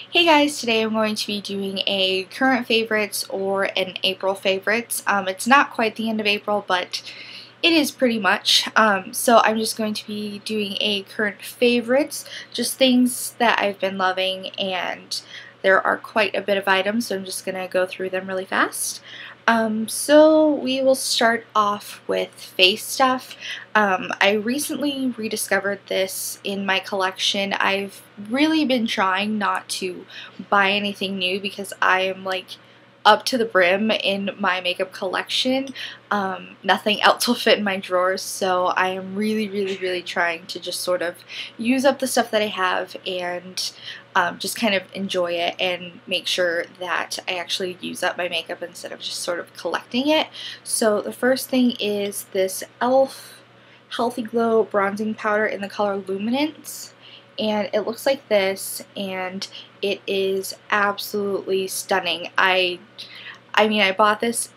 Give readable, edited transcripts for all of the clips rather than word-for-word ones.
Hey guys, today I'm going to be doing a current favorites or an April favorites. It's not quite the end of April, but it is pretty much. So I'm just going to be doing a current favorites, just things that I've been loving, and there are quite a bit of items, so I'm just going to go through them really fast. So we will start off with face stuff. I recently rediscovered this in my collection. I've really been trying not to buy anything new because I am like up to the brim in my makeup collection. Nothing else will fit in my drawers, so I am really trying to just sort of use up the stuff that I have and just kind of enjoy it and make sure that I actually use up my makeup instead of just sort of collecting it. So the first thing is this e.l.f. Healthy Glow bronzing powder in the color Luminance, and it looks like this, and it is absolutely stunning. I mean, I bought this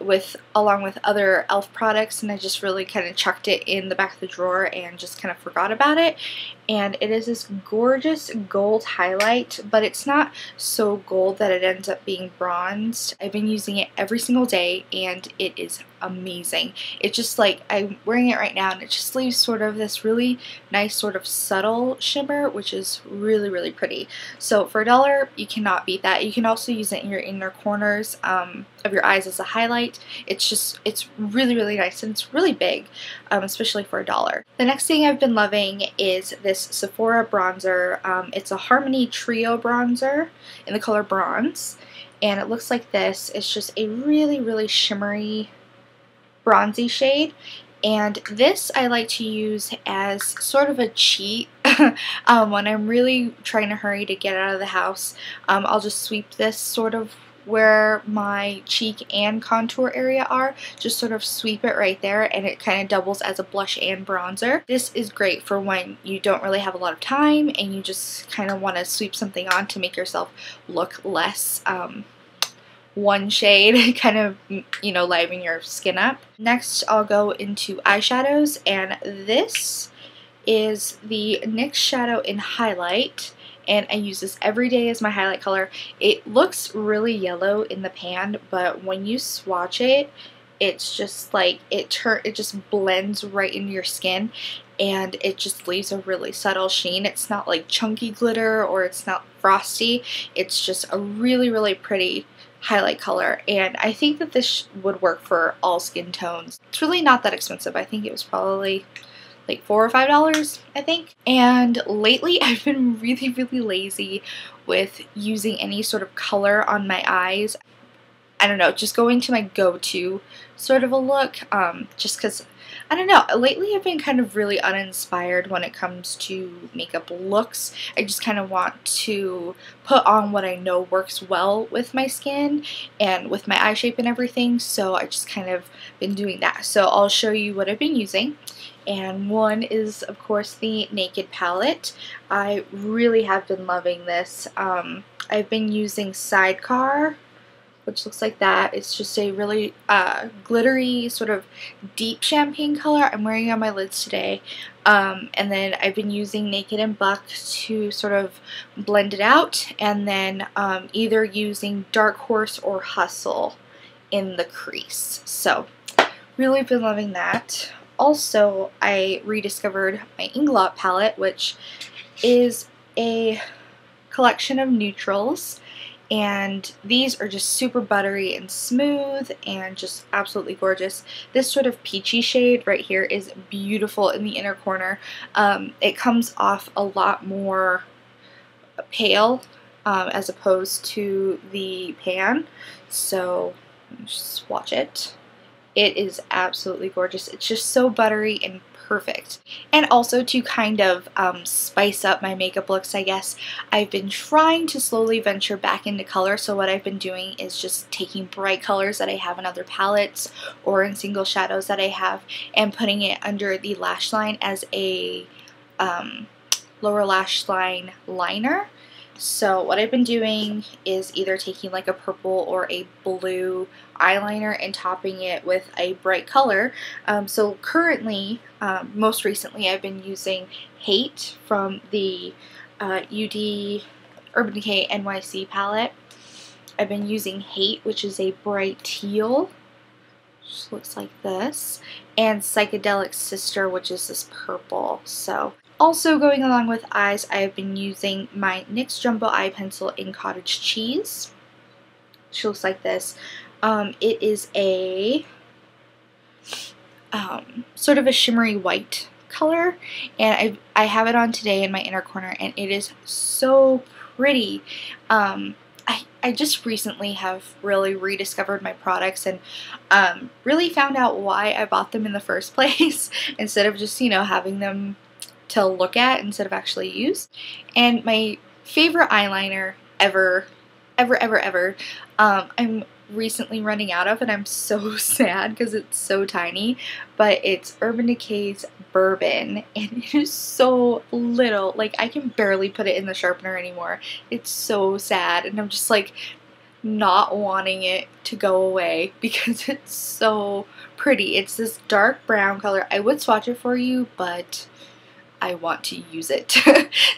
along with other e.l.f. products, and I just really kind of chucked it in the back of the drawer and just kind of forgot about it. And it is this gorgeous gold highlight, but it's not so gold that it ends up being bronzed. I've been using it every single day, and it is amazing. It's just like, I'm wearing it right now, and it just leaves sort of this really nice sort of subtle shimmer, which is really pretty. So for $1, you cannot beat that. You can also use it in your inner corners of your eyes as a highlight. It's really nice, and it's really big, especially for $1. The next thing I've been loving is this Sephora bronzer. It's a Harmony Trio bronzer in the color Bronze, and it looks like this. It's just a really shimmery bronzy shade, and this I like to use as sort of a cheat when I'm really trying to hurry to get out of the house. I'll just sweep this sort of where my cheek and contour area are, just sort of sweep it right there, and it kind of doubles as a blush and bronzer. This is great for when you don't really have a lot of time and you just kind of want to sweep something on to make yourself look less one shade, kind of, you know, liven your skin up. Next, I'll go into eyeshadows, and this is the NYX Shadow in Highlight, and I use this every day as my highlight color. It looks really yellow in the pan, but when you swatch it, it's just like, it just blends right into your skin, and it just leaves a really subtle sheen. It's not like chunky glitter, or it's not frosty. It's just a really pretty highlight color, and I think that this would work for all skin tones. It's really not that expensive. I think it was probably like $4 or $5, I think. And lately I've been really lazy with using any sort of color on my eyes. I don't know, just going to my go-to sort of a look, just because, I don't know, lately I've been kind of really uninspired when it comes to makeup looks. I just kind of want to put on what I know works well with my skin and with my eye shape and everything, so I just kind of been doing that. So I'll show you what I've been using. And one is, of course, the Naked palette. I really have been loving this. I've been using Sidecar, which looks like that. It's just a really glittery, sort of deep champagne color. I'm wearing it on my lids today. And then I've been using Naked and Buck to sort of blend it out, and then either using Dark Horse or Hustle in the crease. So really been loving that. Also, I rediscovered my Inglot palette, which is a collection of neutrals, and these are just super buttery and smooth and just absolutely gorgeous. This sort of peachy shade right here is beautiful in the inner corner. It comes off a lot more pale as opposed to the pan, so just swatch it. It is absolutely gorgeous. It's just so buttery and perfect. And also, to kind of spice up my makeup looks, I guess, I've been trying to slowly venture back into color. So what I've been doing is just taking bright colors that I have in other palettes or in single shadows that I have, and putting it under the lash line as a lower lash line liner. So what I've been doing is either taking like a purple or a blue eyeliner and topping it with a bright color. So currently, most recently, I've been using Heyyyy from the UD Urban Decay NYC palette. I've been using Heyyyy, which is a bright teal, which looks like this, and Psychedelic Sister, which is this purple. So, also going along with eyes, I have been using my NYX Jumbo Eye Pencil in Cottage Cheese. She looks like this. It is a sort of a shimmery white color, and I have it on today in my inner corner, and it is so pretty. I just recently have really rediscovered my products and really found out why I bought them in the first place instead of just, you know, having them to look at instead of actually use. And my favorite eyeliner ever, I'm recently running out of, and I'm so sad because it's so tiny, but it's Urban Decay's Bourbon, and it is so little. Like, I can barely put it in the sharpener anymore. It's so sad, and I'm just like not wanting it to go away because it's so pretty. It's this dark brown color. I would swatch it for you, but I want to use it.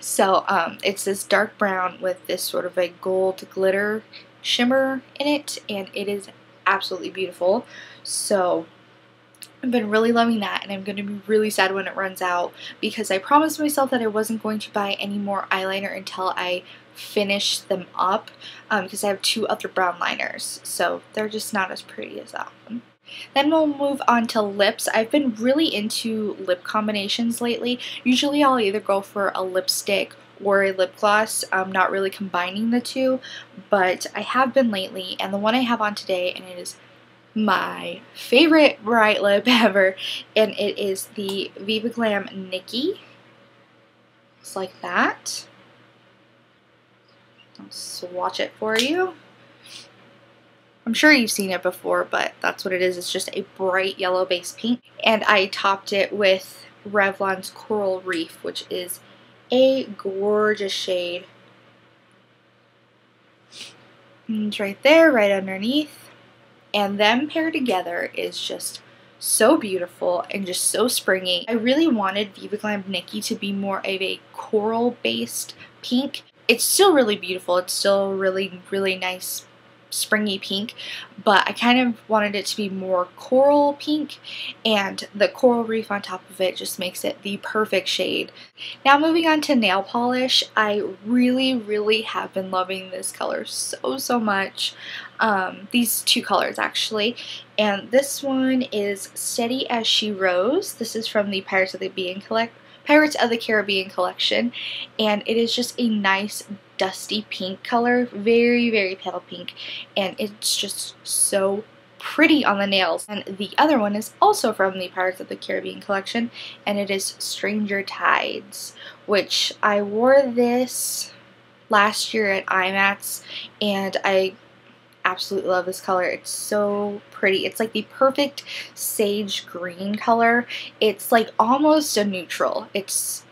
So it's this dark brown with this sort of a gold glitter shimmer in it, and it is absolutely beautiful. So I've been really loving that, and I'm going to be really sad when it runs out because I promised myself that I wasn't going to buy any more eyeliner until I finish them up because I have 2 other brown liners, so they're just not as pretty as that one. Then we'll move on to lips. I've been really into lip combinations lately. Usually I'll either go for a lipstick or a lip gloss, not really combining the two, but I have been lately, and the one I have on today, and it is my favorite bright lip ever, and it is the Viva Glam Nikki. It's like that. I'll swatch it for you. I'm sure you've seen it before, but that's what it is. It's just a bright yellow base pink, and I topped it with Revlon's Coral Reef, which is a gorgeous shade. And it's right there, right underneath. And them paired together is just so beautiful and just so springy. I really wanted Viva Glam Nikki to be more of a coral-based pink. It's still really beautiful. It's still really, really nice springy pink, but I kind of wanted it to be more coral pink, and the Coral Reef on top of it just makes it the perfect shade. Now moving on to nail polish, I really have been loving this color so much. These 2 colors actually, and this one is Steady as She Rose. This is from the Pirates of the Caribbean collection, and it is just a nice dusty pink color, very pale pink, and it's just so pretty on the nails. And the other one is also from the Pirates of the Caribbean collection, and it is Stranger Tides, which I wore this last year at IMATS, and I absolutely love this color. It's so pretty. It's like the perfect sage green color. It's like almost a neutral. It's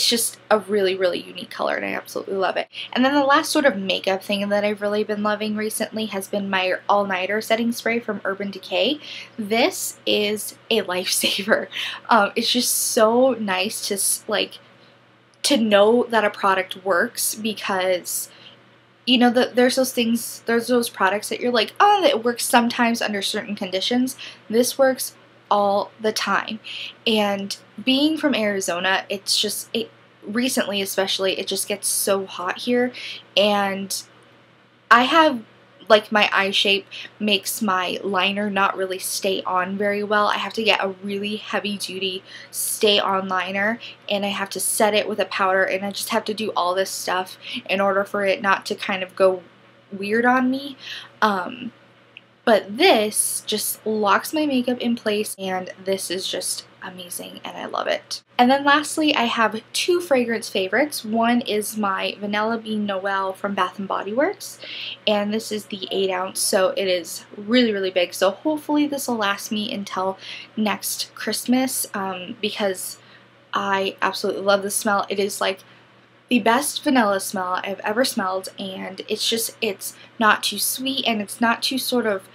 just a really unique color, and I absolutely love it. And then the last sort of makeup thing that I've really been loving recently has been my all-nighter setting spray from Urban Decay. This is a lifesaver. It's just so nice to know that a product works, because you know, there's those products that you're like, oh, it works sometimes under certain conditions. This works all the time. And being from Arizona, it's just, recently especially, it just gets so hot here, and I have, like, my eye shape makes my liner not really stay on very well. I have to get a really heavy duty stay on liner, and I have to set it with a powder, and I just have to do all this stuff in order for it not to kind of go weird on me. But this just locks my makeup in place, and this is just amazing, and I love it. And then lastly, I have 2 fragrance favorites. One is my Vanilla Bean Noel from Bath & Body Works, and this is the 8 ounce, so it is really big. So hopefully this will last me until next Christmas, because I absolutely love the smell. It is like the best vanilla smell I've ever smelled, and it's not too sweet, and it's not too sort of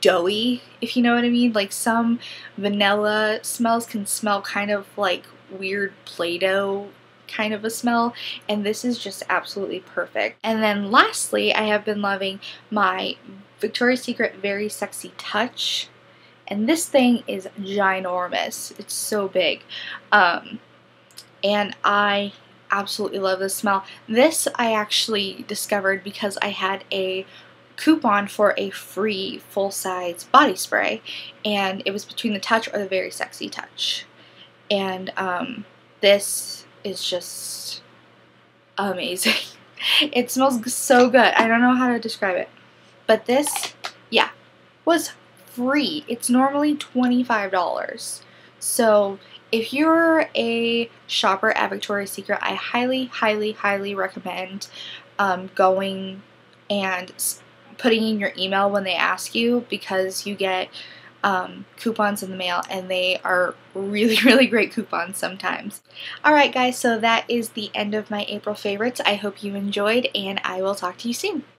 doughy, if you know what I mean. Like, some vanilla smells can smell kind of like weird Play-Doh kind of a smell, and this is just absolutely perfect. And then lastly, I have been loving my Victoria's Secret Very Sexy Touch, and this thing is ginormous. It's so big, and I absolutely love this smell. This I actually discovered because I had a coupon for a free full-size body spray, and it was between the Touch or the Very Sexy Touch, and this is just amazing. It smells so good. I don't know how to describe it, but this, yeah, was free. It's normally $25. So if you're a shopper at Victoria's Secret, I highly, highly, highly recommend going and putting in your email when they ask you, because you get coupons in the mail, and they are really, really great coupons sometimes. Alright guys, so that is the end of my April favorites. I hope you enjoyed, and I will talk to you soon.